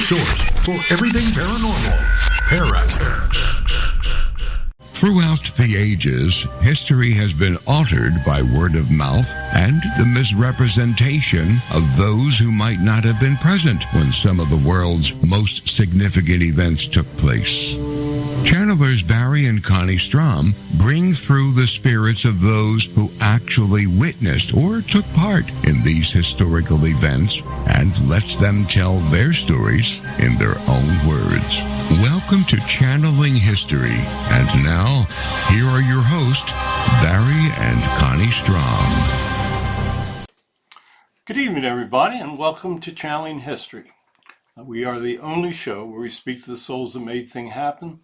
source for everything paranormal. Parax. Throughout the ages, history has been altered by word of mouth and the misrepresentation of those who might not have been present when some of the world's most significant events took place. Channelers Barry and Connie Strohm bring through the spirits of those who actually witnessed or took part in these historical events and lets them tell their stories in their own words. Welcome to Channeling History. And now, here are your hosts, Barry and Connie Strohm. Good evening, everybody, and welcome to Channeling History. We are the only show where we speak to the souls that made things happen,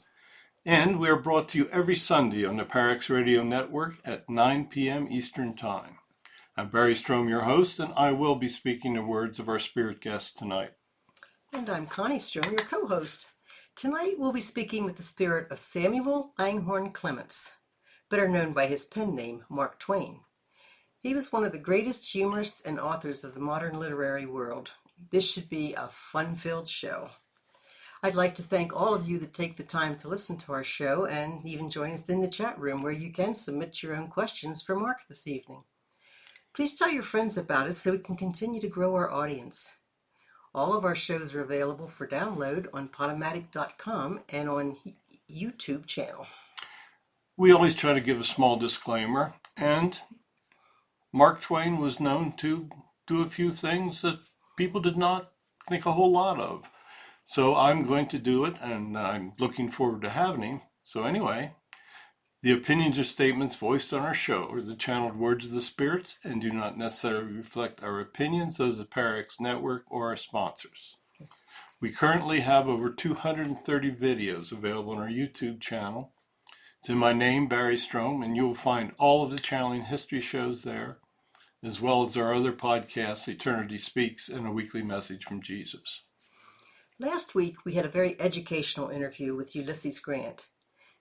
and we are brought to you every Sunday on the Parax Radio Network at 9 p.m. Eastern Time. I'm Barry Strohm, your host, and I will be speaking the words of our spirit guest tonight. And I'm Connie Strohm, your co-host. Tonight we'll be speaking with the spirit of Samuel Langhorne Clements, better known by his pen name, Mark Twain. He was one of the greatest humorists and authors of the modern literary world. This should be a fun-filled show. I'd like to thank all of you that take the time to listen to our show and even join us in the chat room where you can submit your own questions for Mark this evening. Please tell your friends about it so we can continue to grow our audience. All of our shows are available for download on Podomatic.com and on YouTube channel. We always try to give a small disclaimer, and Mark Twain was known to do a few things that people did not think a whole lot of. So I'm going to do it, and I'm looking forward to having him. So anyway, the opinions or statements voiced on our show are the channeled words of the spirits and do not necessarily reflect our opinions, those of Parax Network or our sponsors. We currently have over 230 videos available on our YouTube channel. It's in my name, Barry Strohm, and you will find all of the Channeling History shows there, as well as our other podcasts, Eternity Speaks and A Weekly Message from Jesus. Last week, we had a very educational interview with Ulysses Grant.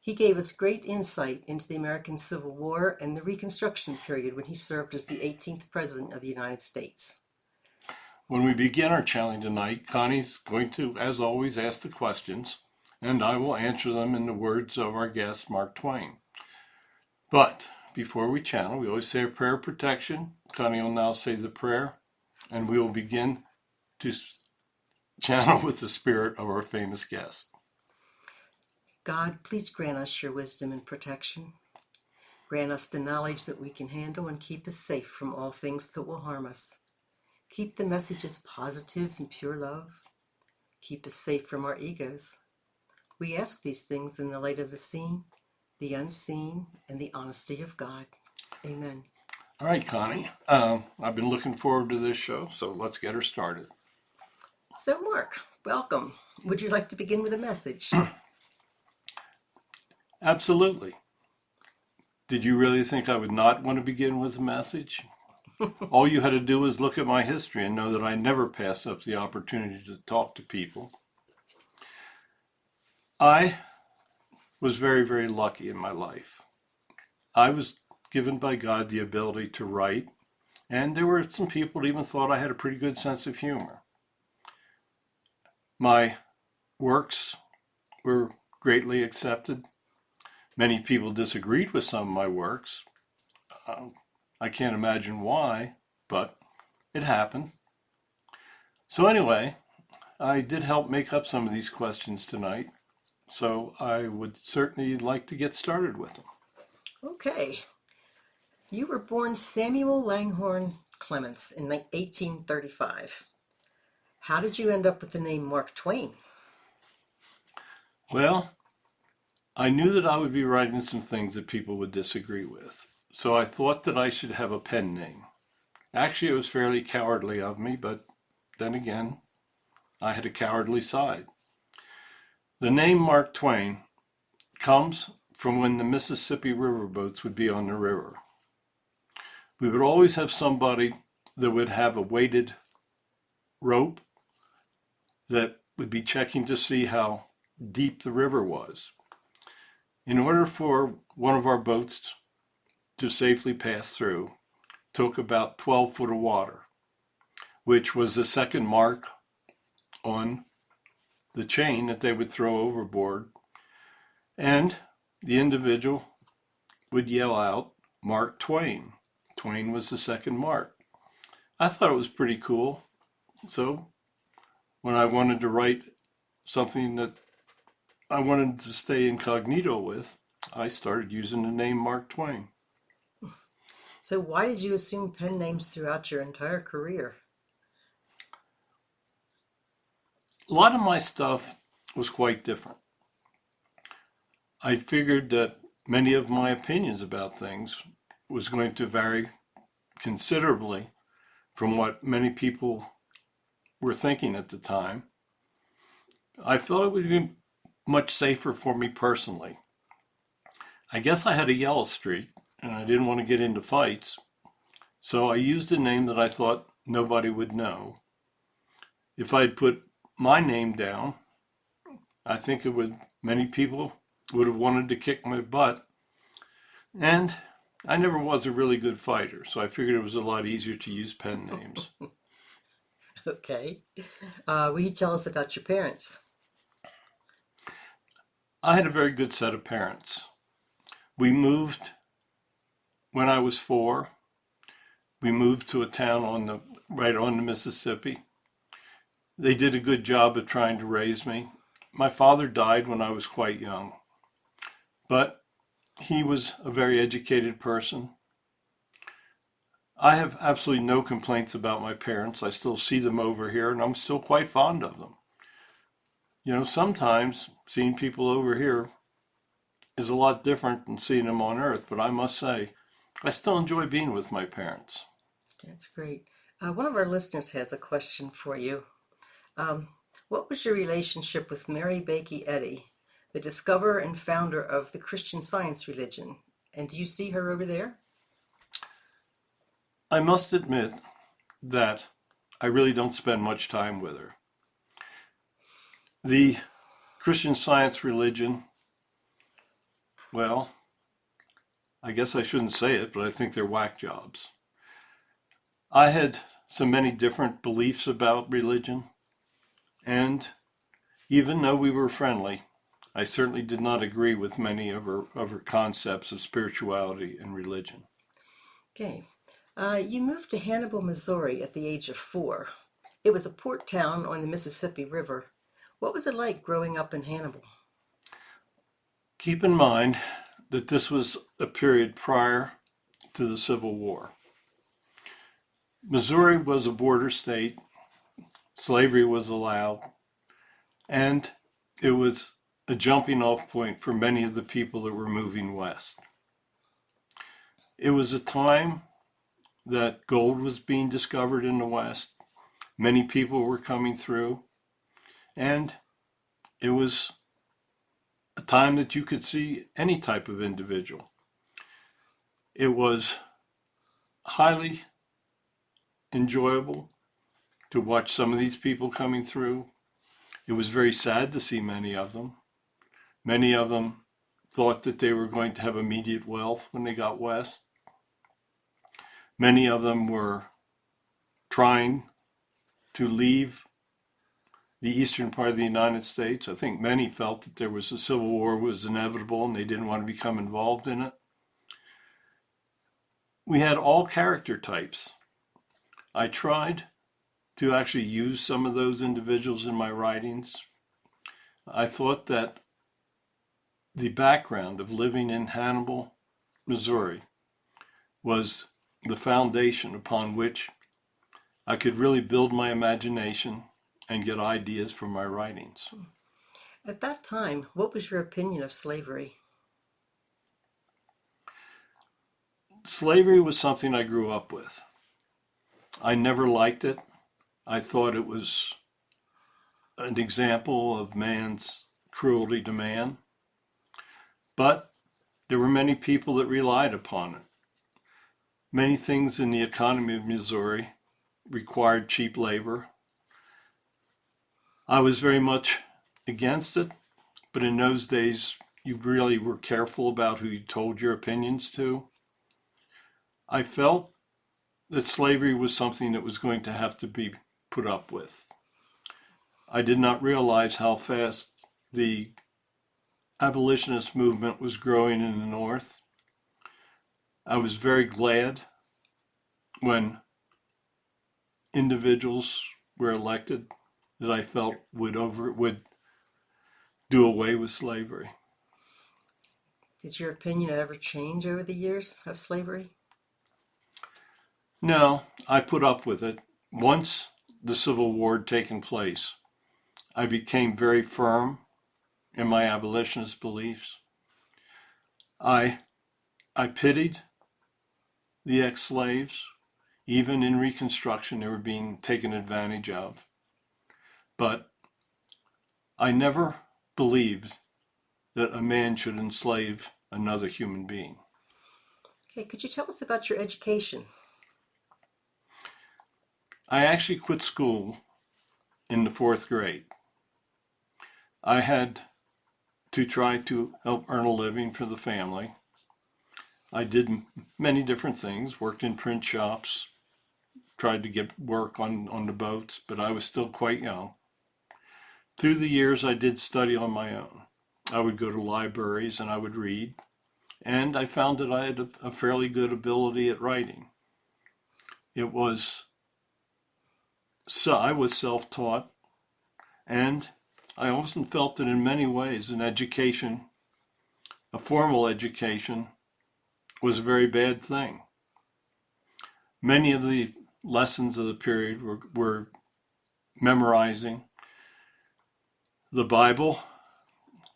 He gave us great insight into the American Civil War and the Reconstruction period when he served as the 18th President of the United States. When we begin our channeling tonight, Connie's going to, as always, ask the questions, and I will answer them in the words of our guest, Mark Twain. But before we channel, we always say a prayer of protection. Connie will now say the prayer, and we will begin to channel with the spirit of our famous guest. God, please grant us your wisdom and protection. Grant us the knowledge that we can handle and keep us safe from all things that will harm us. Keep the messages positive and pure love. Keep us safe from our egos. We ask these things in the light of the seen, the unseen, and the honesty of God. Amen. All right, Connie. I've been looking forward to this show, so let's get her started. So, Mark, welcome. Would you like to begin with a message? Absolutely. Did you really think I would not want to begin with a message? All you had to do was look at my history and know that I never pass up the opportunity to talk to people. I was very, very lucky in my life. I was given by God the ability to write, and there were some people that even thought I had a pretty good sense of humor. My works were greatly accepted. Many people disagreed with some of my works. I can't imagine why, but it happened. So anyway, I did help make up some of these questions tonight, so I would certainly like to get started with them. Okay. You were born Samuel Langhorne Clements in 1835. How did you end up with the name Mark Twain? Well, I knew that I would be writing some things that people would disagree with, so I thought that I should have a pen name. Actually, it was fairly cowardly of me, but then again, I had a cowardly side. The name Mark Twain comes from when the Mississippi riverboats would be on the river. We would always have somebody that would have a weighted rope that would be checking to see how deep the river was. In order for one of our boats to safely pass through, took about 12 foot of water, which was the second mark on the chain that they would throw overboard, and the individual would yell out, "Mark Twain." Twain was the second Mark. I thought it was pretty cool. So when I wanted to write something that I wanted to stay incognito with, I started using the name Mark Twain. So why did you assume pen names throughout your entire career? A lot of my stuff was quite different. I figured that many of my opinions about things was going to vary considerably from what many people were thinking at the time. I felt it would be much safer for me personally. I guess I had a yellow streak and I didn't want to get into fights, so I used a name that I thought nobody would know. If I'd put my name down, I think many people would have wanted to kick my butt. And I never was a really good fighter, so I figured it was a lot easier to use pen names. Okay. Will you tell us about your parents? I had a very good set of parents. We moved when I was 4. We moved to a town right on the Mississippi. They did a good job of trying to raise me. My father died when I was quite young, but he was a very educated person. I have absolutely no complaints about my parents. I still see them over here, and I'm still quite fond of them. You know, sometimes seeing people over here is a lot different than seeing them on Earth, but I must say, I still enjoy being with my parents. That's great. One of our listeners has a question for you. What was your relationship with Mary Baker Eddy, the discoverer and founder of the Christian Science religion? And do you see her over there? I must admit that I really don't spend much time with her. The Christian Science religion, well, I guess I shouldn't say it, but I think they're whack jobs. I had so many different beliefs about religion, and even though we were friendly, I certainly did not agree with many of her concepts of spirituality and religion. Okay. You moved to Hannibal, Missouri at the age of 4. It was a port town on the Mississippi River. What was it like growing up in Hannibal? Keep in mind that this was a period prior to the Civil War. Missouri was a border state, slavery was allowed, and it was a jumping off point for many of the people that were moving west. It was a time that gold was being discovered in the West. Many people were coming through, and it was a time that you could see any type of individual. It was highly enjoyable to watch some of these people coming through. It was very sad to see many of them. Many of them thought that they were going to have immediate wealth when they got west. Many of them were trying to leave the eastern part of the United States. I think many felt that there was a civil war was inevitable and they didn't want to become involved in it. We had all character types. I tried to actually use some of those individuals in my writings. I thought that the background of living in Hannibal, Missouri, was the foundation upon which I could really build my imagination and get ideas from my writings. At that time, what was your opinion of slavery? Slavery was something I grew up with. I never liked it. I thought it was an example of man's cruelty to man. But there were many people that relied upon it. Many things in the economy of Missouri required cheap labor. I was very much against it, but in those days, you really were careful about who you told your opinions to. I felt that slavery was something that was going to have to be put up with. I did not realize how fast the abolitionist movement was growing in the North. I was very glad when individuals were elected that I felt would do away with slavery. Did your opinion ever change over the years of slavery? No, I put up with it. Once the Civil War had taken place, I became very firm in my abolitionist beliefs. I pitied the ex-slaves. Even in Reconstruction, they were being taken advantage of. But I never believed that a man should enslave another human being. Okay, could you tell us about your education? I actually quit school in the 4th grade. I had to try to help earn a living for the family. I did many different things, worked in print shops, tried to get work on the boats, but I was still quite young. Through the years, I did study on my own. I would go to libraries and I would read, and I found that I had a fairly good ability at writing. I was self-taught, and I often felt that in many ways an education, a formal education, was a very bad thing. Many of the lessons of the period were memorizing. The Bible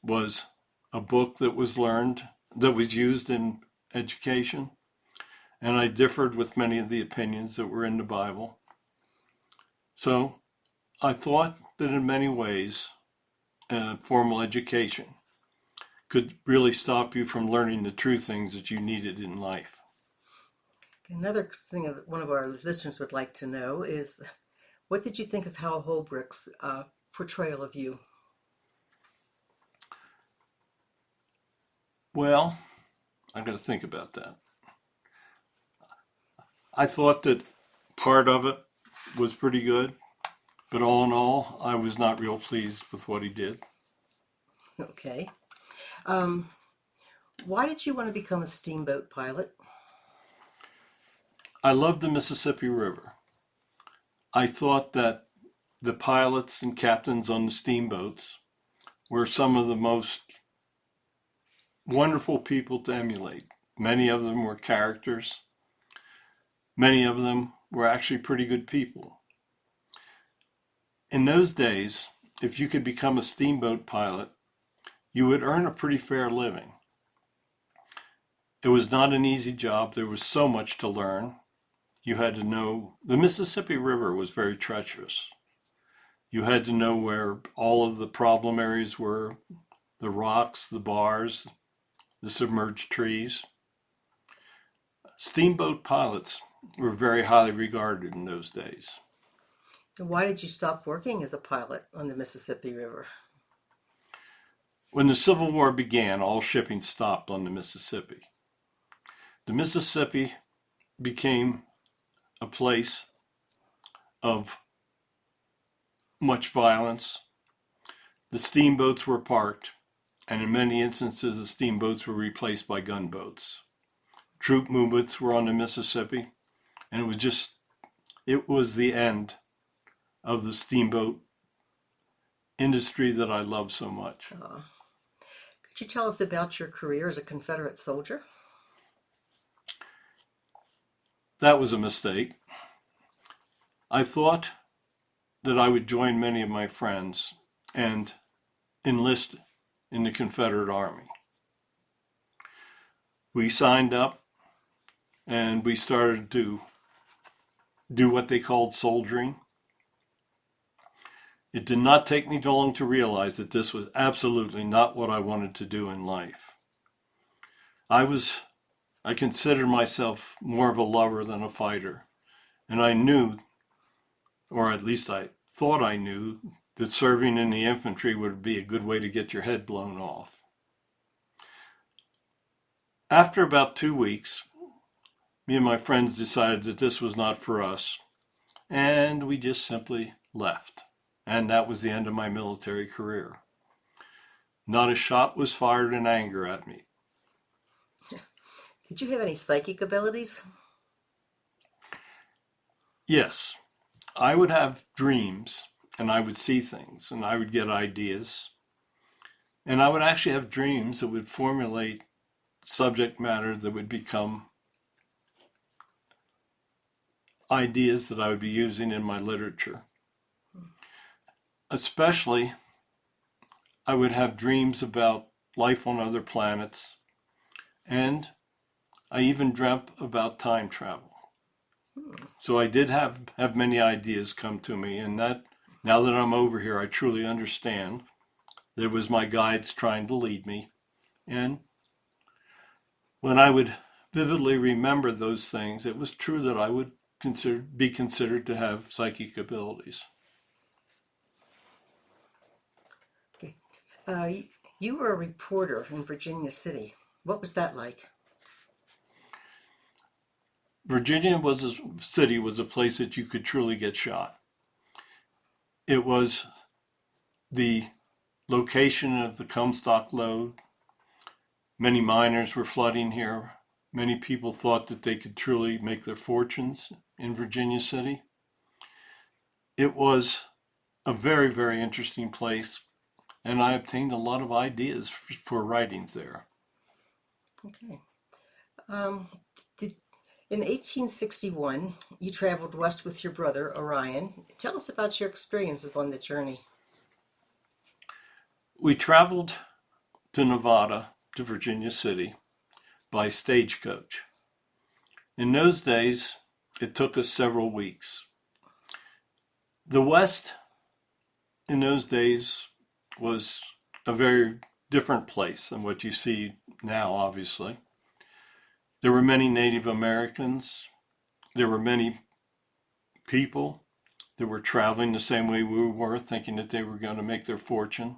was a book that was used in education, and I differed with many of the opinions that were in the Bible. So I thought that in many ways, formal education could really stop you from learning the true things that you needed in life. Another thing that one of our listeners would like to know is, what did you think of Hal Holbrook's portrayal of you? Well, I got to think about that. I thought that part of it was pretty good, but all in all, I was not real pleased with what he did. Okay. Why did you want to become a steamboat pilot? I loved the Mississippi River. I thought that the pilots and captains on the steamboats were some of the most wonderful people to emulate. Many of them were characters. Many of them were actually pretty good people. In those days, if you could become a steamboat pilot, you would earn a pretty fair living. It was not an easy job. There was so much to learn. You had to know the Mississippi River was very treacherous. You had to know where all of the problem areas were, the rocks, the bars, the submerged trees. Steamboat pilots were very highly regarded in those days. And why did you stop working as a pilot on the Mississippi River? When the Civil War began, all shipping stopped on the Mississippi. The Mississippi became a place of much violence. The steamboats were parked, and in many instances, the steamboats were replaced by gunboats. Troop movements were on the Mississippi, and it was the end of the steamboat industry that I love so much. Could you tell us about your career as a Confederate soldier? That was a mistake. I thought that I would join many of my friends and enlist in the Confederate Army. We signed up and we started to do what they called soldiering. It did not take me long to realize that this was absolutely not what I wanted to do in life. I considered myself more of a lover than a fighter, and I knew, or at least I thought I knew, that serving in the infantry would be a good way to get your head blown off. After about 2 weeks, me and my friends decided that this was not for us, and we just simply left. and that was the end of my military career. Not a shot was fired in anger at me. Did you have any psychic abilities? Yes, I would have dreams, and I would see things, and I would get ideas. And I would actually have dreams that would formulate subject matter that would become ideas that I would be using in my literature. Especially, I would have dreams about life on other planets, and I even dreamt about time travel. So I did have many ideas come to me, and that now that I'm over here, I truly understand. There was my guides trying to lead me. And when I would vividly remember those things, it was true that I would be considered to have psychic abilities. Okay. You were a reporter in Virginia City. What was that like? Virginia was a place that you could truly get shot. It was the location of the Comstock lode. Many miners were flooding here. Many people thought that they could truly make their fortunes in Virginia City. It was a very, very interesting place, and I obtained a lot of ideas for writings there. Okay. In 1861, you traveled west with your brother, Orion. Tell us about your experiences on the journey. We traveled to Nevada, to Virginia City, by stagecoach. In those days, it took us several weeks. The West, in those days, was a very different place than what you see now, obviously. There were many Native Americans. There were many people that were traveling the same way we were, thinking that they were going to make their fortune.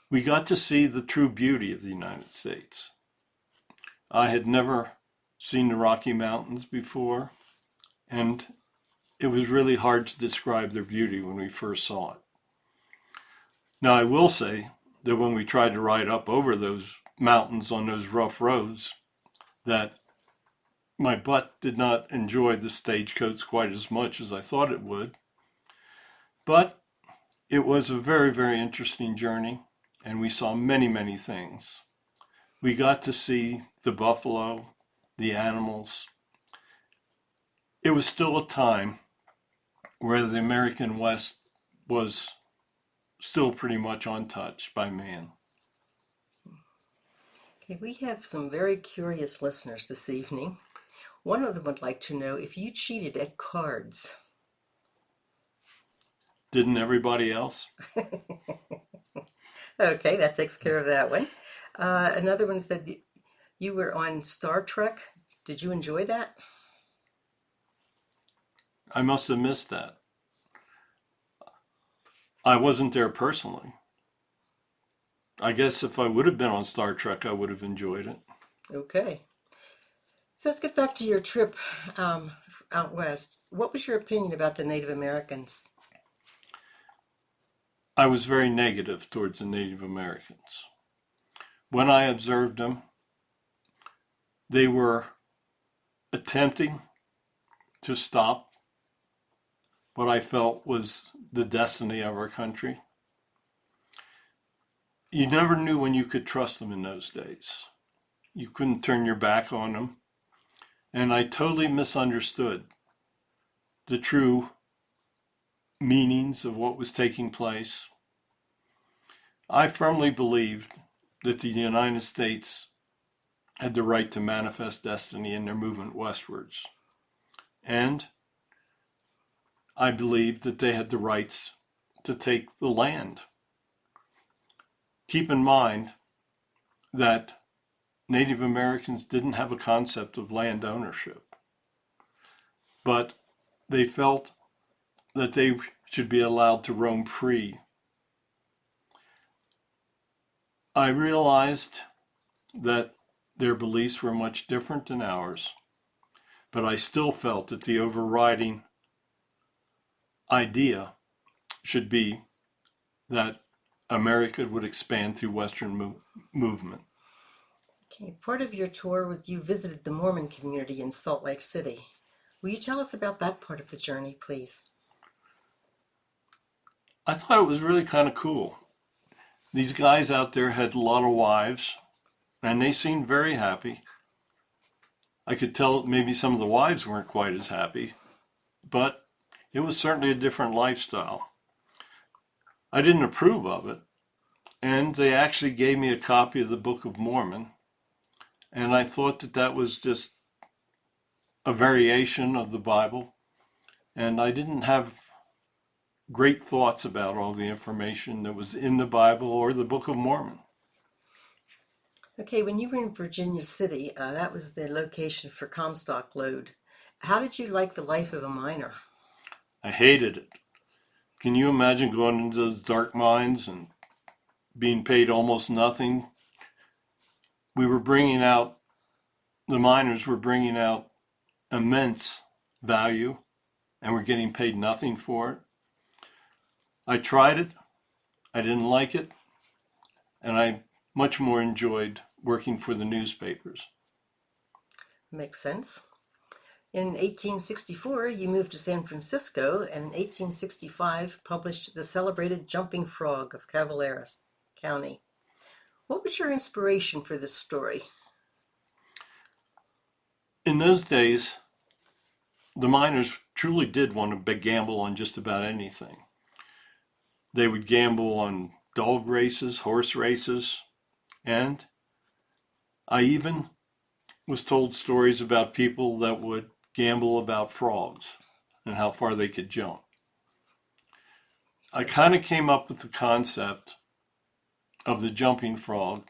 We got to see the true beauty of the United States. I had never seen the Rocky Mountains before, and it was really hard to describe their beauty when we first saw it. Now, I will say that when we tried to ride up over those mountains on those rough roads, that my butt did not enjoy the stagecoach quite as much as I thought it would. But it was a very, very interesting journey, and we saw many, many things. We got to see the buffalo, the animals. It was still a time where the American West was still pretty much untouched by man. Okay, we have some very curious listeners this evening. One of them would like to know if you cheated at cards. Didn't everybody else? Okay, that takes care of that one. Another one said you were on Star Trek. Did you enjoy that? I must have missed that. I wasn't there personally. I guess if I would have been on Star Trek, I would have enjoyed it. Okay. So let's get back to your trip out west. What was your opinion about the Native Americans? I was very negative towards the Native Americans. When I observed them, they were attempting to stop what I felt was the destiny of our country. You never knew when you could trust them in those days. You couldn't turn your back on them. And I totally misunderstood the true meanings of what was taking place. I firmly believed that the United States had the right to manifest destiny in their movement westwards. And I believed that they had the rights to take the land. Keep in mind that Native Americans didn't have a concept of land ownership, but they felt that they should be allowed to roam free. I realized that their beliefs were much different than ours, but I still felt that the overriding idea should be that America would expand through Western movement. Okay, part of your tour was you visited the Mormon community in Salt Lake City. Will you tell us about that part of the journey, please? I thought it was really kind of cool. These guys out there had a lot of wives, and they seemed very happy. I could tell maybe some of the wives weren't quite as happy, but it was certainly a different lifestyle. I didn't approve of it, and they actually gave me a copy of the Book of Mormon, and I thought that that was just a variation of the Bible, and I didn't have great thoughts about all the information that was in the Bible or the Book of Mormon. Okay, when you were in Virginia City, that was the location for Comstock Load. How did you like the life of a miner? I hated it. Can you imagine going into those dark mines and being paid almost nothing? The miners were bringing out immense value, and we're getting paid nothing for it. I tried it, I didn't like it, and I much more enjoyed working for the newspapers. Makes sense. In 1864, you moved to San Francisco, and in 1865 published The Celebrated Jumping Frog of Cavaleras County. What was your inspiration for this story? In those days, the miners truly did want to gamble on just about anything. They would gamble on dog races, horse races, and I even was told stories about people that would gamble about frogs and how far they could jump. I kind of came up with the concept of the jumping frog.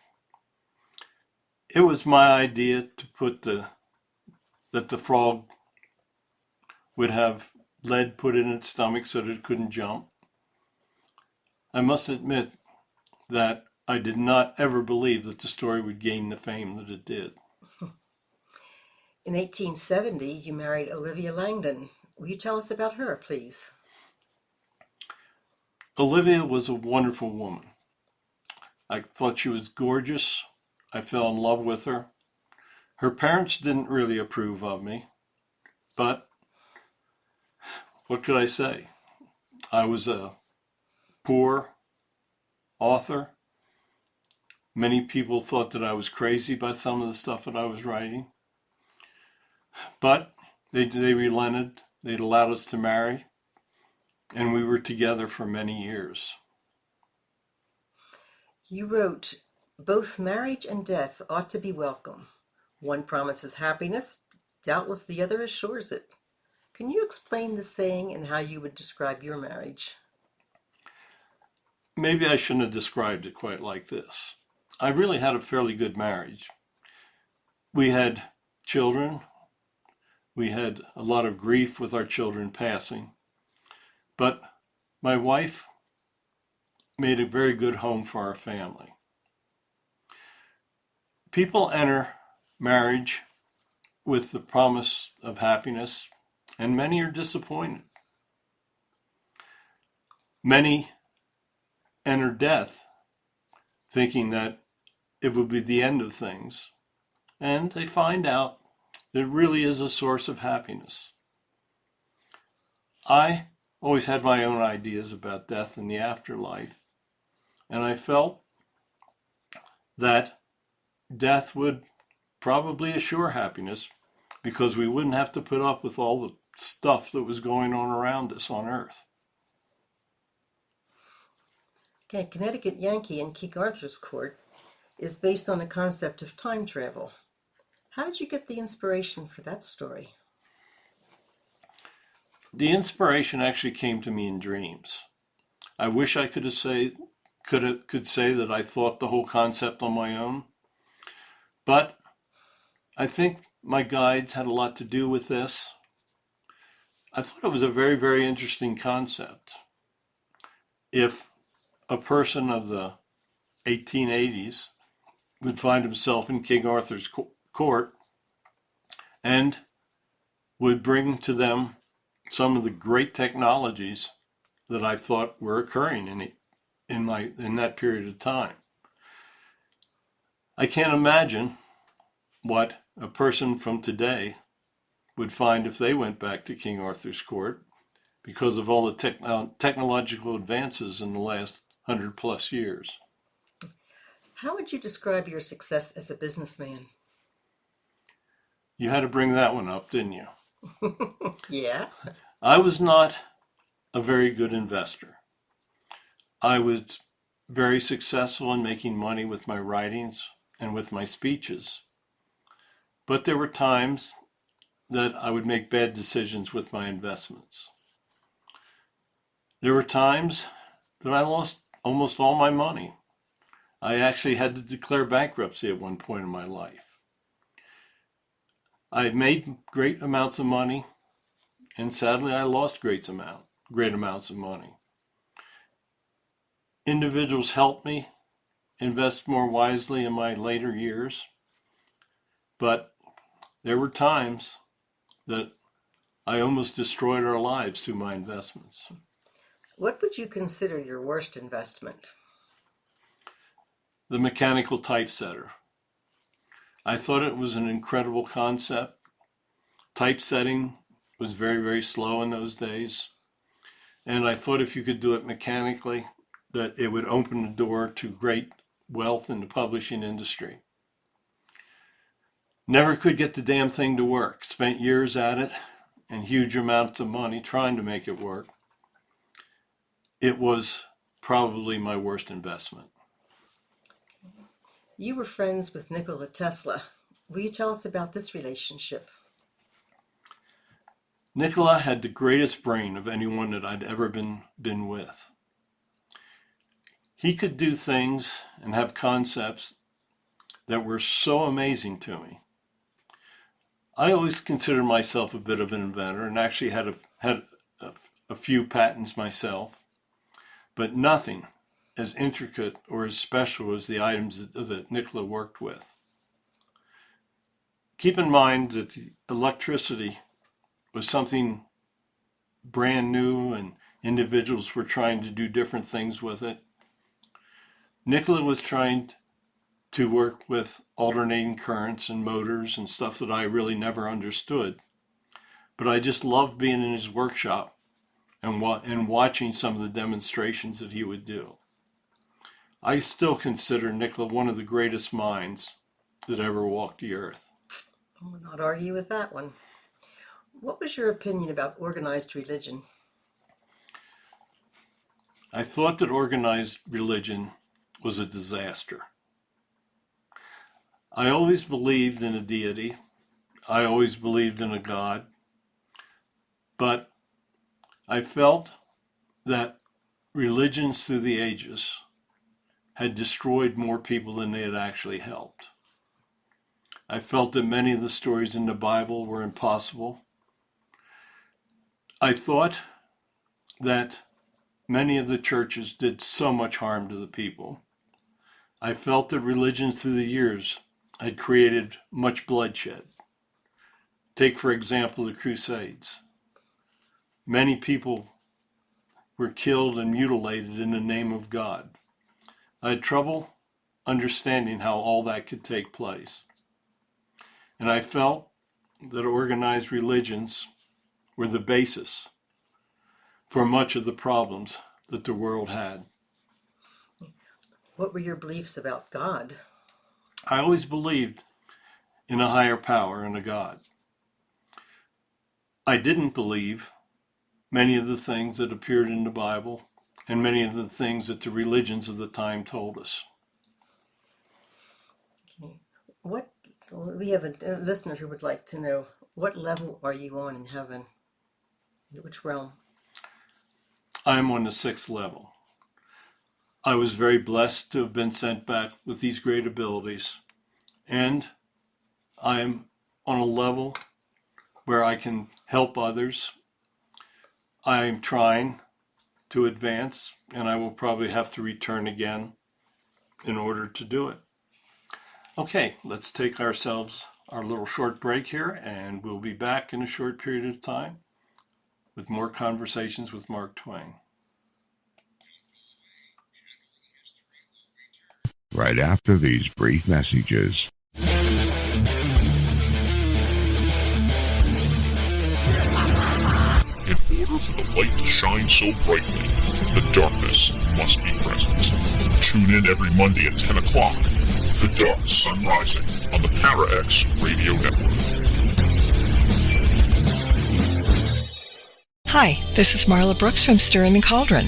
It was my idea to put that the frog would have lead put in its stomach so that it couldn't jump. I must admit that I did not ever believe that the story would gain the fame that it did. In 1870, you married Olivia Langdon. Will you tell us about her, please? Olivia was a wonderful woman. I thought she was gorgeous. I fell in love with her. Her parents didn't really approve of me, but what could I say? I was a poor author. Many people thought that I was crazy by some of the stuff that I was writing, but they relented. They'd allowed us to marry, and we were together for many years. You wrote, "Both marriage and death ought to be welcome. One promises happiness, doubtless the other assures it." Can you explain the saying and how you would describe your marriage? Maybe I shouldn't have described it quite like this. I really had a fairly good marriage. We had children. We had a lot of grief with our children passing. But my wife made a very good home for our family. People enter marriage with the promise of happiness, and many are disappointed. Many enter death thinking that it will be the end of things, and they find out that it really is a source of happiness. I always had my own ideas about death and the afterlife, and I felt that death would probably assure happiness because we wouldn't have to put up with all the stuff that was going on around us on Earth. Okay, Connecticut Yankee in King Arthur's Court is based on the concept of time travel. How did you get the inspiration for that story? The inspiration actually came to me in dreams. I wish I could say that I thought the whole concept on my own, but I think my guides had a lot to do with this. I thought it was a very, very interesting concept. If a person of the 1880s would find himself in King Arthur's court and would bring to them some of the great technologies that I thought were occurring in that period of time. I can't imagine what a person from today would find if they went back to King Arthur's court because of all the technological advances in the last 100+ years. How would you describe your success as a businessman? You had to bring that one up, didn't you? Yeah. I was not a very good investor. I was very successful in making money with my writings and with my speeches. But there were times that I would make bad decisions with my investments. There were times that I lost almost all my money. I actually had to declare bankruptcy at one point in my life. I made great amounts of money, and sadly I lost great amounts of money. Individuals helped me invest more wisely in my later years, but there were times that I almost destroyed our lives through my investments. What would you consider your worst investment? The mechanical typesetter. I thought it was an incredible concept. Typesetting was very, very slow in those days. And I thought if you could do it mechanically, that it would open the door to great wealth in the publishing industry. Never could get the damn thing to work. Spent years at it and huge amounts of money trying to make it work. It was probably my worst investment. You were friends with Nikola Tesla. Will you tell us about this relationship? Nikola had the greatest brain of anyone that I'd ever been with. He could do things and have concepts that were so amazing to me. I always considered myself a bit of an inventor and actually had a few patents myself, but nothing as intricate or as special as the items that Nikola worked with. Keep in mind that the electricity was something brand new and individuals were trying to do different things with it. Nikola was trying to work with alternating currents and motors and stuff that I really never understood. But I just loved being in his workshop and watching some of the demonstrations that he would do. I still consider Nikola one of the greatest minds that ever walked the earth. I will not argue with that one. What was your opinion about organized religion? I thought that organized religion was a disaster. I always believed in a deity. I always believed in a God. But I felt that religions through the ages had destroyed more people than they had actually helped. I felt that many of the stories in the Bible were impossible. I thought that many of the churches did so much harm to the people. I felt that religions through the years had created much bloodshed. Take, for example, the Crusades. Many people were killed and mutilated in the name of God. I had trouble understanding how all that could take place. And I felt that organized religions were the basis for much of the problems that the world had. What were your beliefs about God? I always believed in a higher power and a God. I didn't believe many of the things that appeared in the Bible and many of the things that the religions of the time told us. Okay. We have a listener who would like to know, what level are you on in heaven? Which realm? I'm on the 6th level. I was very blessed to have been sent back with these great abilities, and I am on a level where I can help others. I'm trying to advance, and I will probably have to return again in order to do it. Okay, let's take ourselves our little short break here, and we'll be back in a short period of time with more conversations with Mark Twain. right after these brief messages. In order for the light to shine so brightly, the darkness must be present. Tune in every Monday at 10 o'clock. The Dark Sun Rising on the Para-X Radio Network. Hi, this is Marla Brooks from Stirring the Cauldron.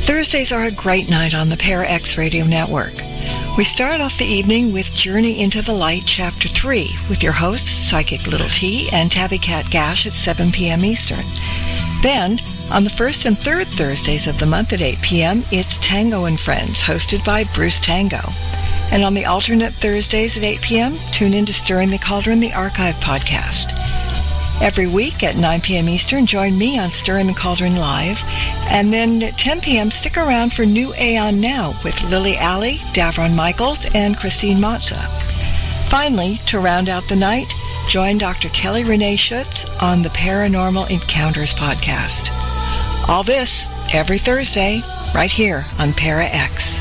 Thursdays are a great night on the Para-X Radio Network. We start off the evening with Journey into the Light, Chapter 3, with your hosts, Psychic Little T and Tabby Cat Gash at 7 p.m. Eastern. Then, on the first and third Thursdays of the month at 8 p.m., it's Tango and Friends, hosted by Bruce Tango. And on the alternate Thursdays at 8 p.m., tune in to Stirring the Cauldron, the Archive podcast. Every week at 9 p.m. Eastern, join me on Stirring the Cauldron Live. And then at 10 p.m., stick around for New Aeon Now with Lily Alley, Davron Michaels, and Christine Matza. Finally, to round out the night, join Dr. Kelly Renee Schutz on the Paranormal Encounters podcast. All this every Thursday, right here on Para-X.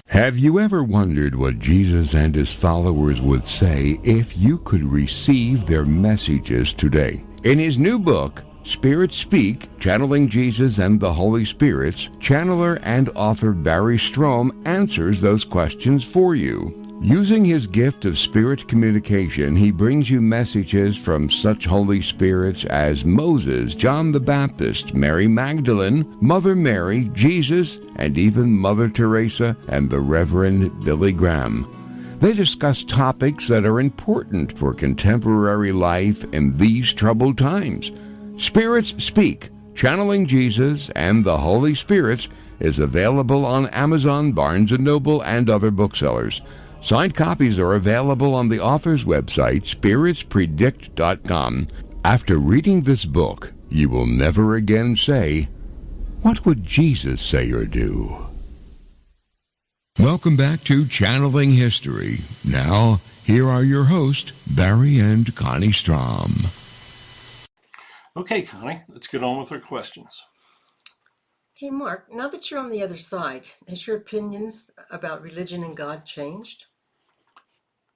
Have you ever wondered what Jesus and his followers would say if you could receive their messages today? In his new book, Spirits Speak, Channeling Jesus and the Holy Spirits, channeler and author Barry Strohm answers those questions for you. Using his gift of spirit communication, he brings you messages from such Holy Spirits as Moses, John the Baptist, Mary Magdalene, Mother Mary, Jesus, and even Mother Teresa and the Reverend Billy Graham. They discuss topics that are important for contemporary life in these troubled times. Spirits Speak, Channeling Jesus and the Holy Spirits is available on Amazon, Barnes & Noble, and other booksellers. Signed copies are available on the author's website, spiritspredict.com. After reading this book, you will never again say, "What would Jesus say or do?" Welcome back to Channeling History. Now, here are your hosts, Barry and Connie Strohm. Okay, Connie, let's get on with our questions. Hey, Mark, now that you're on the other side, has your opinions about religion and God changed?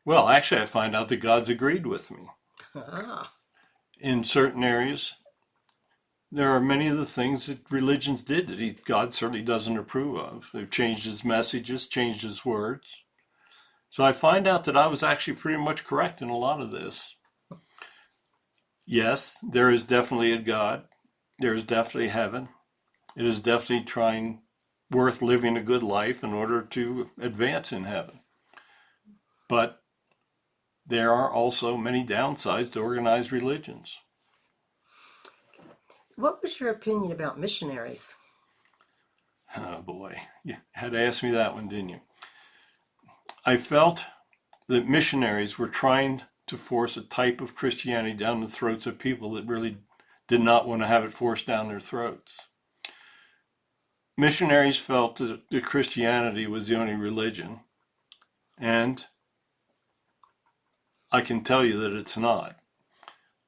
Well, actually, I find out that God's agreed with me. Ah, In certain areas, there are many of the things that religions did that God certainly doesn't approve of. They've changed his messages, changed his words. So I find out that I was actually pretty much correct in a lot of this. Yes, there is definitely a God. There is definitely heaven. It is definitely worth living a good life in order to advance in heaven. But there are also many downsides to organized religions. what was your opinion about missionaries? Oh boy, you had to ask me that one, didn't you? I felt that missionaries were trying to force a type of Christianity down the throats of people that really did not want to have it forced down their throats. Missionaries felt that Christianity was the only religion, and I can tell you that it's not.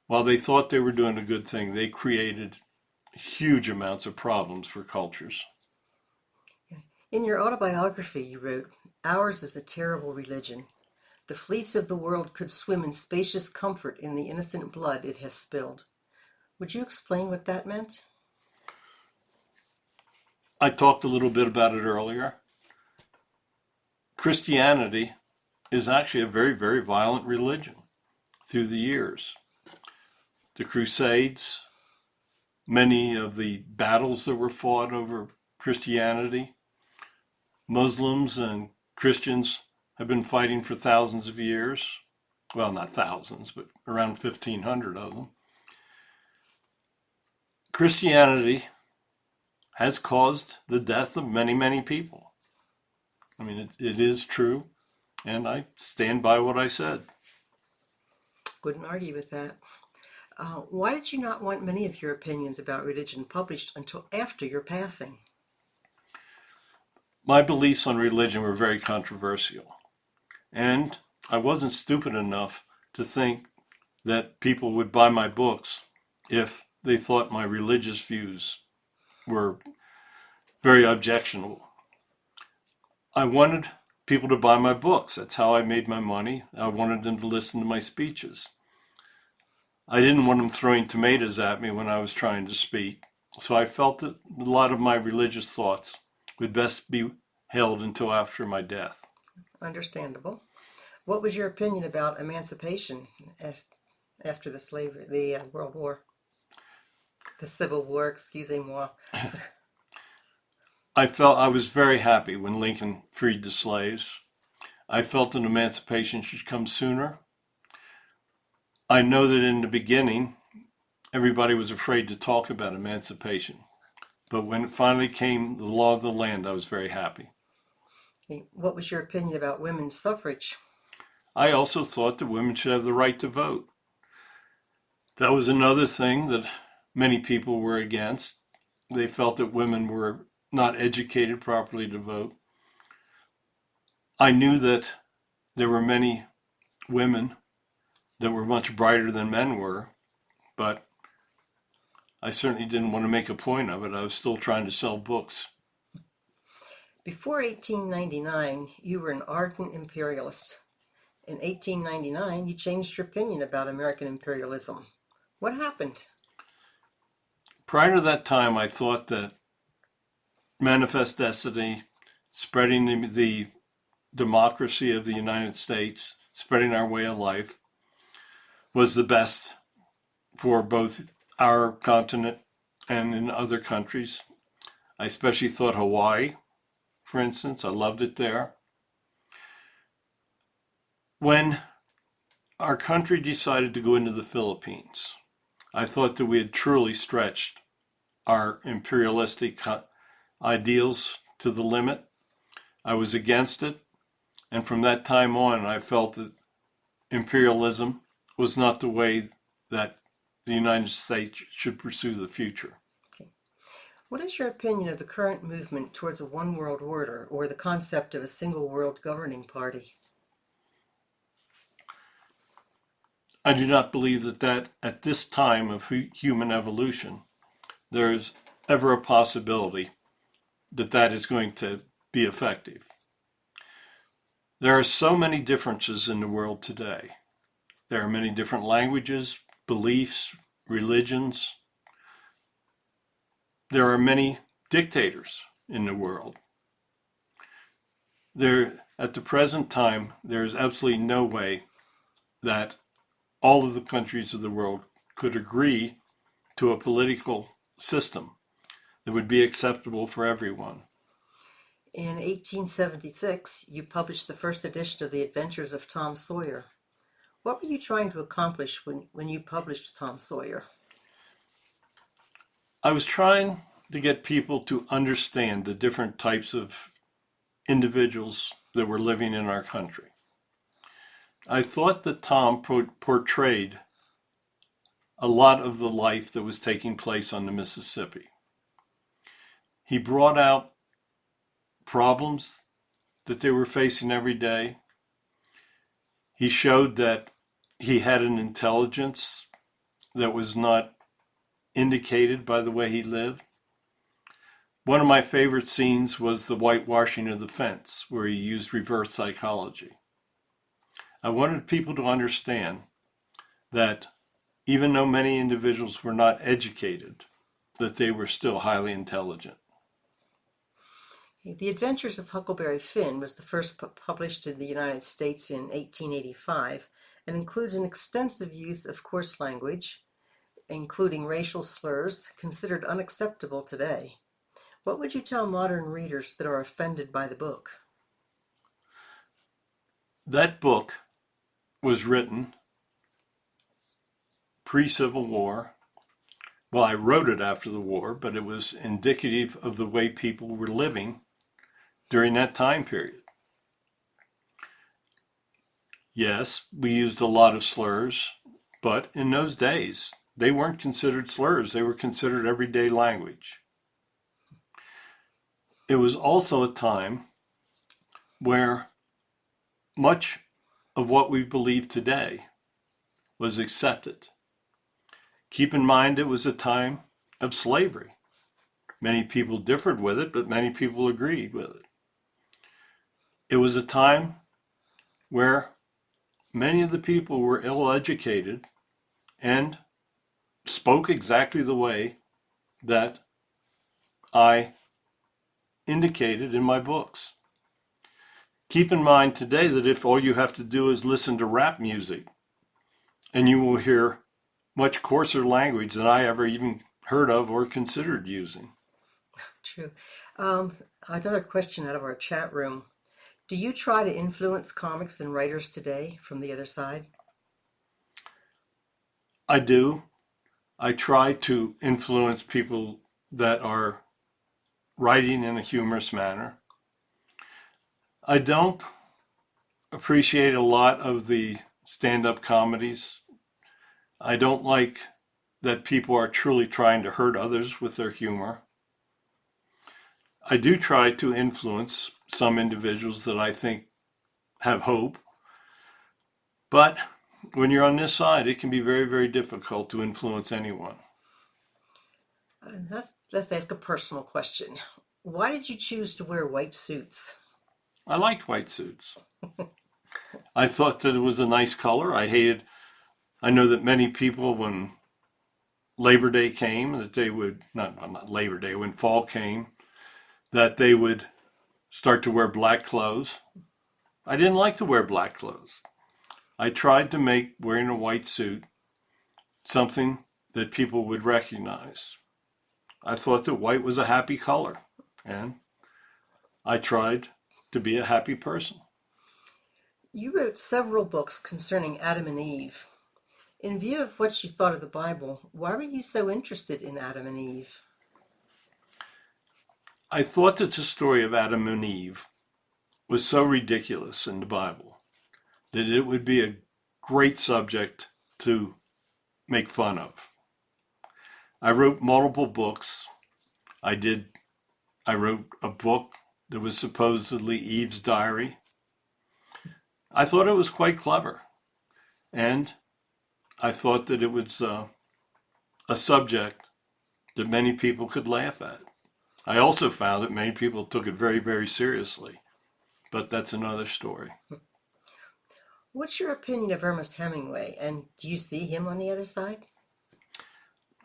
While they thought they were doing a good thing, they created huge amounts of problems for cultures. In your autobiography, you wrote, "Ours is a terrible religion. The fleets of the world could swim in spacious comfort in the innocent blood it has spilled." Would you explain what that meant? I talked a little bit about it earlier. Christianity is actually a very, very violent religion through the years. The Crusades, many of the battles that were fought over Christianity, Muslims and Christians have been fighting for thousands of years. Well, not thousands, but around 1,500 of them. Christianity has caused the death of many, many people. I mean, it is true, and I stand by what I said. Wouldn't argue with that. Why did you not want many of your opinions about religion published until after your passing? My beliefs on religion were very controversial, and I wasn't stupid enough to think that people would buy my books if they thought my religious views were very objectionable. I wanted people to buy my books. That's how I made my money. I wanted them to listen to my speeches. I didn't want them throwing tomatoes at me when I was trying to speak. So I felt that a lot of my religious thoughts would best be held until after my death. Understandable. What was your opinion about emancipation after the World War? The Civil War, excusez-moi. I was very happy when Lincoln freed the slaves. I felt that emancipation should come sooner. I know that in the beginning, everybody was afraid to talk about emancipation. But when it finally came the law of the land, I was very happy. Okay. What was your opinion about women's suffrage? I also thought that women should have the right to vote. That was another thing that many people were against. They felt that women were not educated properly to vote. I knew that there were many women that were much brighter than men were, but I certainly didn't want to make a point of it. I was still trying to sell books. Before 1899, you were an ardent imperialist. In 1899, you changed your opinion about American imperialism. What happened? Prior to that time, I thought that manifest destiny, spreading the democracy of the United States, spreading our way of life, was the best for both our continent and in other countries. I especially thought Hawaii, for instance, I loved it there. When our country decided to go into the Philippines, I thought that we had truly stretched our imperialistic ideals to the limit. I was against it, and from that time on, I felt that imperialism was not the way that the United States should pursue the future. Okay. What is your opinion of the current movement towards a one world order or the concept of a single world governing party? I do not believe that at this time of human evolution, there is ever a possibility that is going to be effective. There are so many differences in the world today. There are many different languages, beliefs, religions. There are many dictators in the world. At the present time, there is absolutely no way that all of the countries of the world could agree to a political system that would be acceptable for everyone. In 1876, you published the first edition of The Adventures of Tom Sawyer. What were you trying to accomplish when you published Tom Sawyer? I was trying to get people to understand the different types of individuals that were living in our country. I thought that Tom portrayed a lot of the life that was taking place on the Mississippi. He brought out problems that they were facing every day. He showed that he had an intelligence that was not indicated by the way he lived. One of my favorite scenes was the whitewashing of the fence, where he used reverse psychology. I wanted people to understand that even though many individuals were not educated, that they were still highly intelligent. The Adventures of Huckleberry Finn was the first published in the United States in 1885 and includes an extensive use of coarse language, including racial slurs considered unacceptable today. What would you tell modern readers that are offended by the book? That book was written pre-Civil War. Well, I wrote it after the war, but it was indicative of the way people were living during that time period. Yes, we used a lot of slurs, but in those days, they weren't considered slurs. They were considered everyday language. It was also a time where much of what we believe today was accepted. Keep in mind, it was a time of slavery. Many people differed with it, but many people agreed with it. It was a time where many of the people were ill-educated and spoke exactly the way that I indicated in my books. Keep in mind today that if all you have to do is listen to rap music, and you will hear much coarser language than I ever even heard of or considered using. True. Another question out of our chat room. Do you try to influence comics and writers today from the other side? I do. I try to influence people that are writing in a humorous manner. I don't appreciate a lot of the stand-up comedies. I don't like that people are truly trying to hurt others with their humor. I do try to influence some individuals that I think have hope, but when you're on this side, it can be very, very difficult to influence anyone. Let's ask a personal question. Why did you choose to wear white suits? I liked white suits. I thought that it was a nice color. I know that many people, when Labor Day came, that they would, not Labor Day, when fall came, that they would start to wear black clothes. I didn't like to wear black clothes. I tried to make wearing a white suit something that people would recognize. I thought that white was a happy color, and I tried to be a happy person. You wrote several books concerning Adam and Eve. In view of what you thought of the Bible, why were you so interested in Adam and Eve? I thought that the story of Adam and Eve was so ridiculous in the Bible that it would be a great subject to make fun of. I wrote multiple books. I wrote a book that was supposedly Eve's diary. I thought it was quite clever, and I thought that it was a subject that many people could laugh at. I also found that many people took it very, very seriously, but that's another story. What's your opinion of Ernest Hemingway, and do you see him on the other side?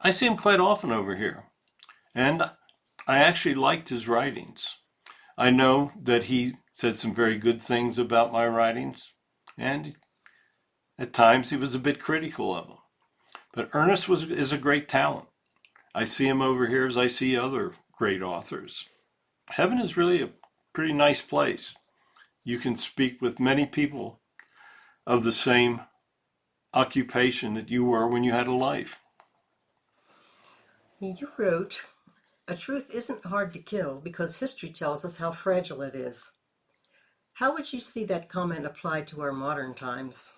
I see him quite often over here, and I actually liked his writings. I know that he said some very good things about my writings, and at times he was a bit critical of them. But Ernest is a great talent. I see him over here as I see other great authors. Heaven is really a pretty nice place. You can speak with many people of the same occupation that you were when you had a life. You wrote, "A truth isn't hard to kill because history tells us how fragile it is." How would you see that comment applied to our modern times?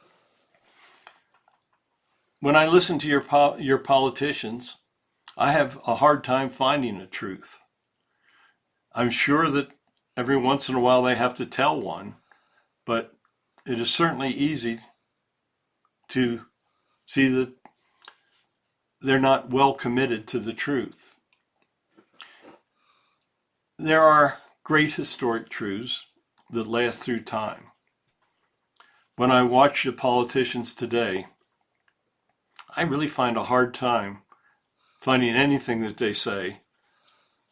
When I listen to your politicians, I have a hard time finding a truth. I'm sure that every once in a while they have to tell one, but it is certainly easy to see that they're not well committed to the truth. There are great historic truths that last through time. When I watch the politicians today, I really find a hard time finding anything that they say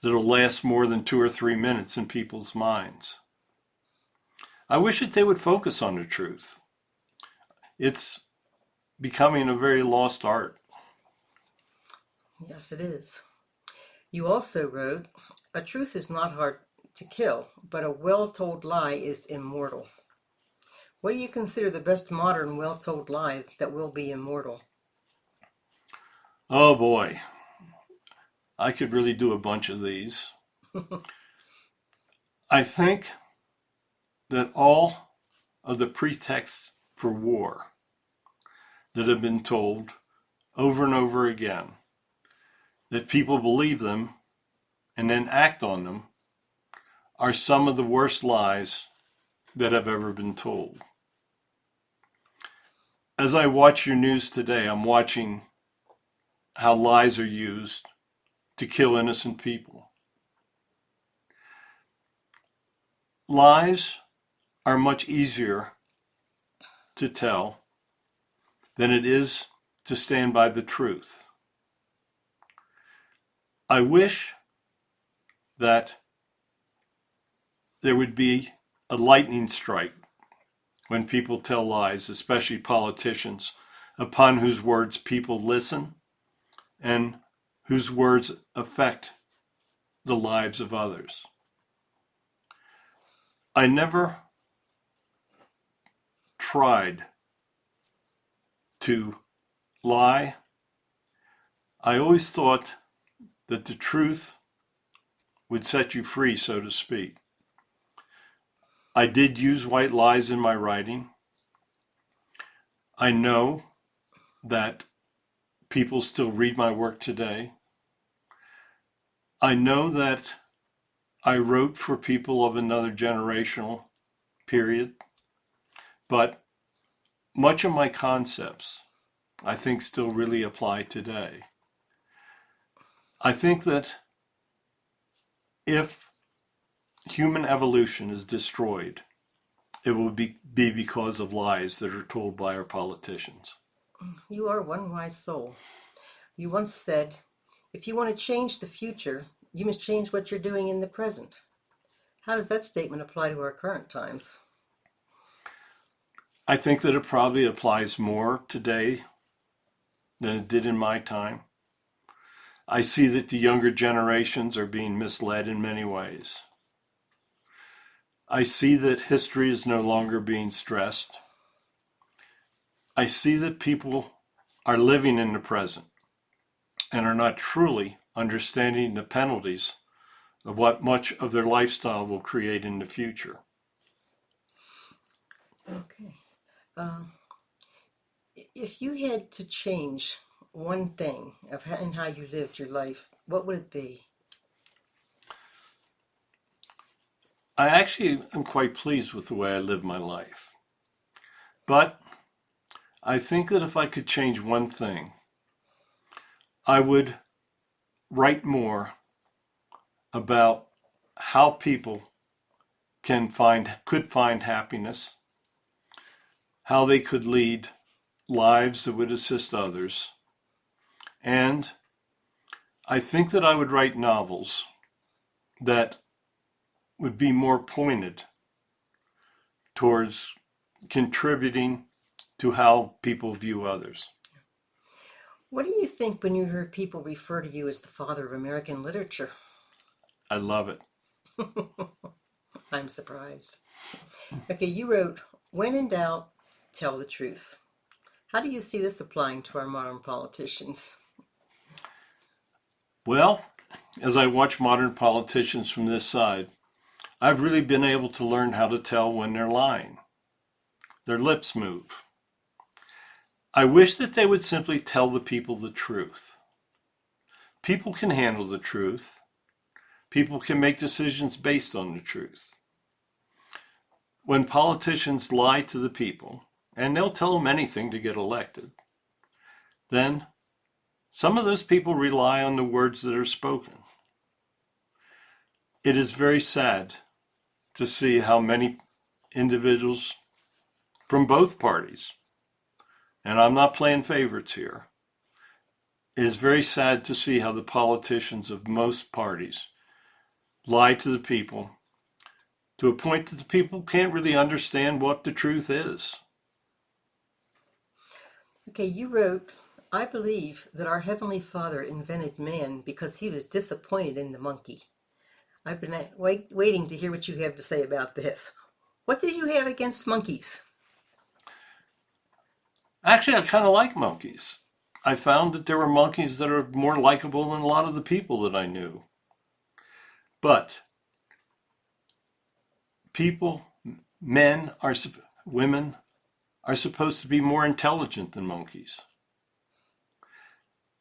that'll last more than 2 or 3 minutes in people's minds. I wish that they would focus on the truth. It's becoming a very lost art. Yes, it is. You also wrote, "A truth is not hard to kill, but a well-told lie is immortal." What do you consider the best modern well-told lie that will be immortal? Oh boy, I could really do a bunch of these. I think that all of the pretexts for war that have been told over and over again, that people believe them and then act on them, are some of the worst lies that have ever been told. As I watch your news today, I'm watching how lies are used to kill innocent people. Lies are much easier to tell than it is to stand by the truth. I wish that there would be a lightning strike when people tell lies, especially politicians, upon whose words people listen and whose words affect the lives of others. I never tried to lie. I always thought that the truth would set you free, so to speak. I did use white lies in my writing. I know that people still read my work today. I know that I wrote for people of another generational period, but much of my concepts, I think, still really apply today. I think that if human evolution is destroyed, it will be because of lies that are told by our politicians. You are one wise soul. You once said, if you want to change the future, you must change what you're doing in the present. How does that statement apply to our current times? I think that it probably applies more today than it did in my time. I see that the younger generations are being misled in many ways. I see that history is no longer being stressed. I see that people are living in the present and are not truly understanding the penalties of what much of their lifestyle will create in the future. Okay. If you had to change one thing in how you lived your life, what would it be? I actually am quite pleased with the way I live my life. But I think that if I could change one thing, I would write more about how people could find happiness, how they could lead lives that would assist others. And I think that I would write novels that would be more pointed towards contributing to how people view others. What do you think when you hear people refer to you as the father of American literature? I love it. I'm surprised. Okay, you wrote, when in doubt, tell the truth. How do you see this applying to our modern politicians? Well, as I watch modern politicians from this side, I've really been able to learn how to tell when they're lying. Their lips move. I wish that they would simply tell the people the truth. People can handle the truth. People can make decisions based on the truth. When politicians lie to the people, and they'll tell them anything to get elected, then some of those people rely on the words that are spoken. It is very sad to see how many individuals from both parties, and I'm not playing favorites here, it is very sad to see how the politicians of most parties lie to the people to a point that the people can't really understand what the truth is. Okay, you wrote, I believe that our Heavenly Father invented man because he was disappointed in the monkey. I've been waiting to hear what you have to say about this. What did you have against monkeys? Actually, I kind of like monkeys. I found that there were monkeys that are more likable than a lot of the people that I knew. But people, women are supposed to be more intelligent than monkeys.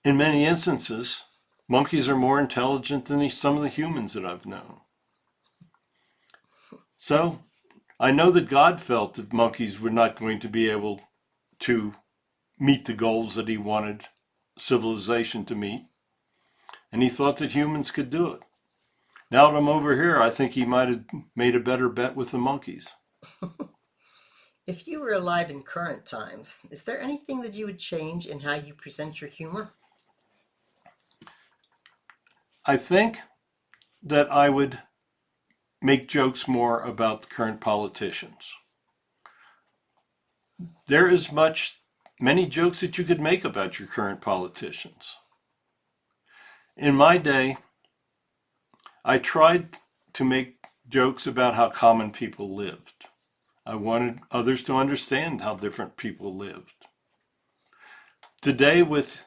In many instances, monkeys are more intelligent than some of the humans that I've known. So I know that God felt that monkeys were not going to be able to meet the goals that he wanted civilization to meet. And he thought that humans could do it. Now that I'm over here, I think he might have made a better bet with the monkeys. If you were alive in current times, is there anything that you would change in how you present your humor? I think that I would make jokes more about the current politicians. There is many jokes that you could make about your current politicians. In my day, I tried to make jokes about how common people lived. I wanted others to understand how different people lived. Today, with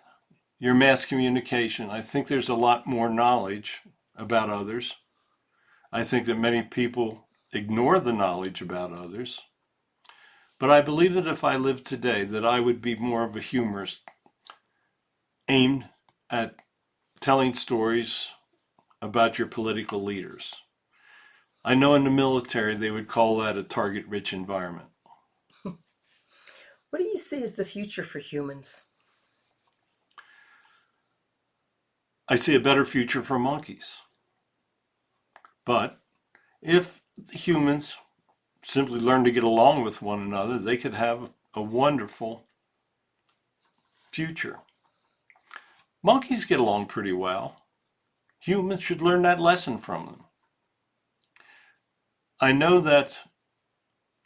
your mass communication, I think there's a lot more knowledge about others. I think that many people ignore the knowledge about others. But I believe that if I lived today, that I would be more of a humorist aimed at telling stories about your political leaders. I know in the military they would call that a target-rich environment. What do you see as the future for humans? I see a better future for monkeys. But if humans simply learn to get along with one another, they could have a wonderful future. Monkeys get along pretty well. Humans should learn that lesson from them. I know that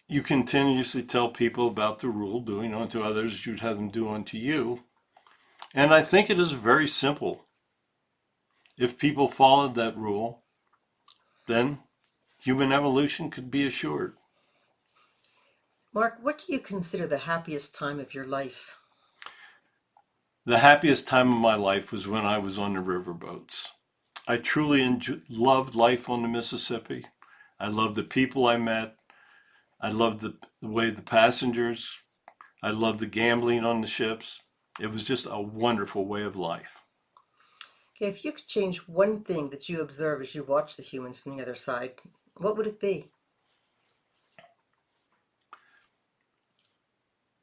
you continuously tell people about the rule, doing unto others as you'd have them do unto you. And I think it is very simple. If people followed that rule, then human evolution could be assured. Mark, what do you consider the happiest time of your life? The happiest time of my life was when I was on the riverboats. I truly loved life on the Mississippi. I loved the people I met. I loved the way the passengers. I loved the gambling on the ships. It was just a wonderful way of life. Okay, if you could change one thing that you observe as you watch the humans on the other side, what would it be?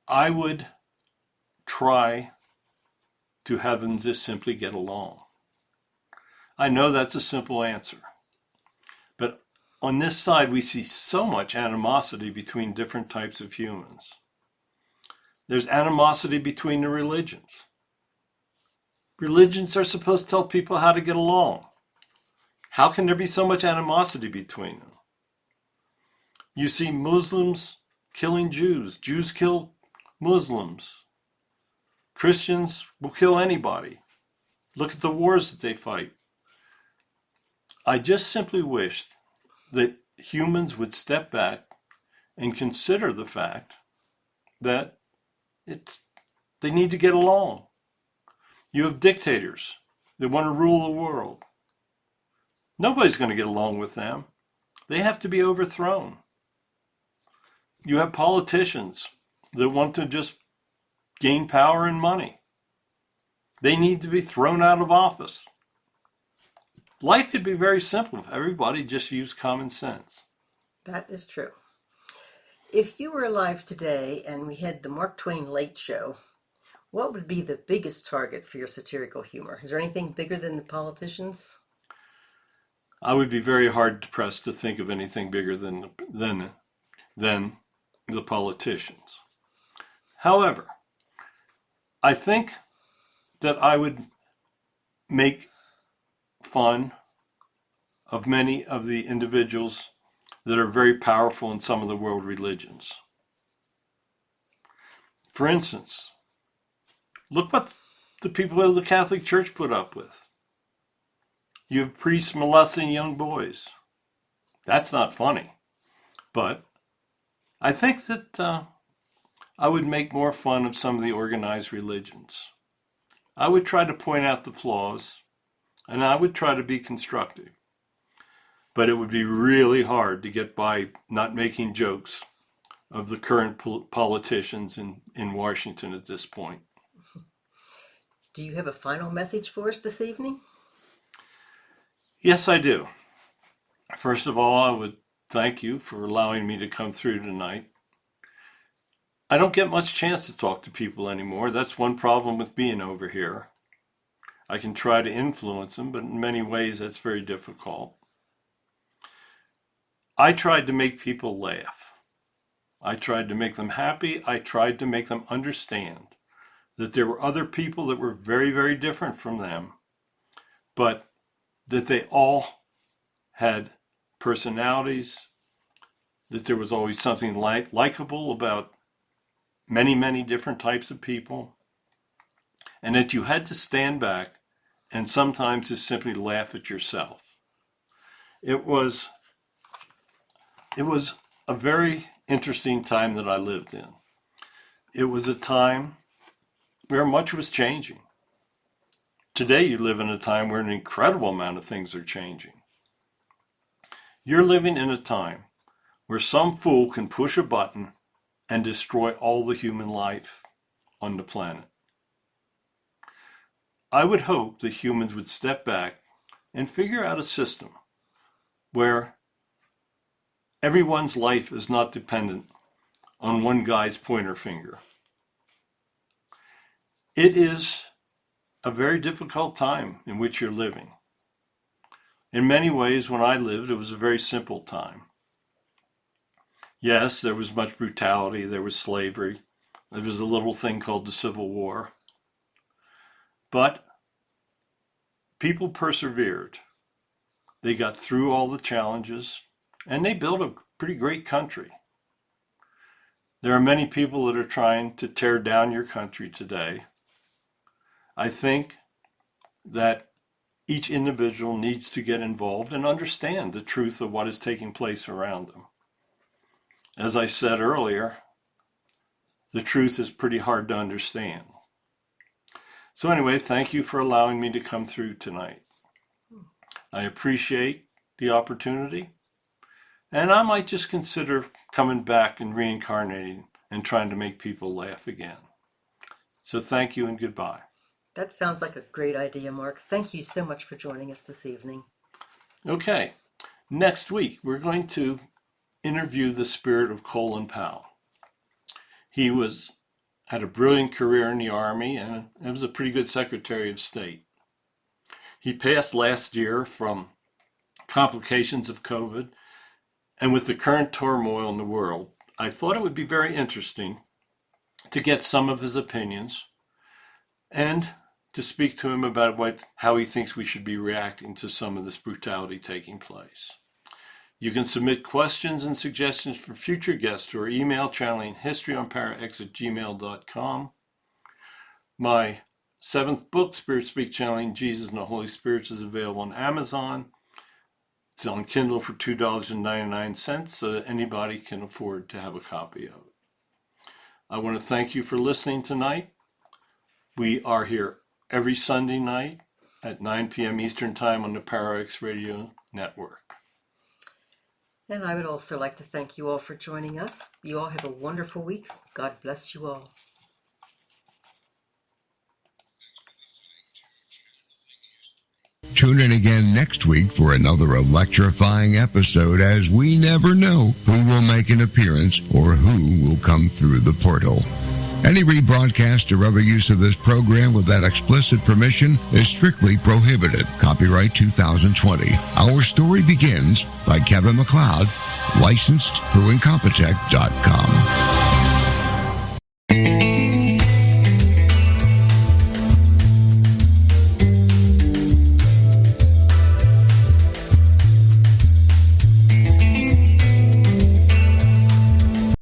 I would try to have them just simply get along. I know that's a simple answer. But on this side, we see so much animosity between different types of humans. There's animosity between the religions. Religions are supposed to tell people how to get along. How can there be so much animosity between them? You see Muslims killing Jews. Jews kill Muslims. Christians will kill anybody. Look at the wars that they fight. I just simply wish that humans would step back and consider the fact that they need to get along. You have dictators that want to rule the world. Nobody's going to get along with them. They have to be overthrown. You have politicians that want to just gain power and money. They need to be thrown out of office. Life could be very simple if everybody just used common sense. That is true. If you were alive today and we had the Mark Twain Late Show, what would be the biggest target for your satirical humor? Is there anything bigger than the politicians? I would be very hard pressed to think of anything bigger than the politicians. However, I think that I would make fun of many of the individuals that are very powerful in some of the world religions. For instance, look what the people of the Catholic Church put up with. You have priests molesting young boys. That's not funny. But I think that I would make more fun of some of the organized religions. I would try to point out the flaws, and I would try to be constructive. But it would be really hard to get by not making jokes of the current politicians in Washington at this point. Do you have a final message for us this evening? Yes, I do. First of all, I would thank you for allowing me to come through tonight. I don't get much chance to talk to people anymore. That's one problem with being over here. I can try to influence them, but in many ways that's very difficult. I tried to make people laugh. I tried to make them happy. I tried to make them understand that there were other people that were very, very different from them, but that they all had personalities, that there was always something likable about many, many different types of people, and that you had to stand back and sometimes just simply laugh at yourself. It was a very interesting time that I lived in. It was a time where much was changing. Today you live in a time where an incredible amount of things are changing. You're living in a time where some fool can push a button and destroy all the human life on the planet. I would hope that humans would step back and figure out a system where everyone's life is not dependent on one guy's pointer finger. It is a very difficult time in which you're living. In many ways, when I lived, it was a very simple time. Yes, there was much brutality, there was slavery, there was a little thing called the Civil War. But people persevered. They got through all the challenges, and they built a pretty great country. There are many people that are trying to tear down your country today. I think that each individual needs to get involved and understand the truth of what is taking place around them. As I said earlier, the truth is pretty hard to understand. So anyway, thank you for allowing me to come through tonight. I appreciate the opportunity, and I might just consider coming back and reincarnating and trying to make people laugh again. So thank you and goodbye. That sounds like a great idea, Mark. Thank you so much for joining us this evening. Okay, next week we're going to interview the spirit of Colin Powell. He had a brilliant career in the Army and was a pretty good Secretary of State. He passed last year from complications of COVID, and with the current turmoil in the world, I thought it would be very interesting to get some of his opinions and to speak to him about how he thinks we should be reacting to some of this brutality taking place. You can submit questions and suggestions for future guests to our email channeling historyonparax@gmail.com. My 7th book, Spirit Speak Channeling Jesus and the Holy Spirits, is available on Amazon. It's on Kindle for $2.99, so that anybody can afford to have a copy of it. I want to thank you for listening tonight. We are here every Sunday night at 9 p.m. Eastern Time on the Parax Radio Network. And I would also like to thank you all for joining us. You all have a wonderful week. God bless you all. Tune in again next week for another electrifying episode, as we never know who will make an appearance or who will come through the portal. Any rebroadcast or other use of this program without explicit permission is strictly prohibited. Copyright 2020. Our Story Begins by Kevin MacLeod, licensed through Incompetech.com.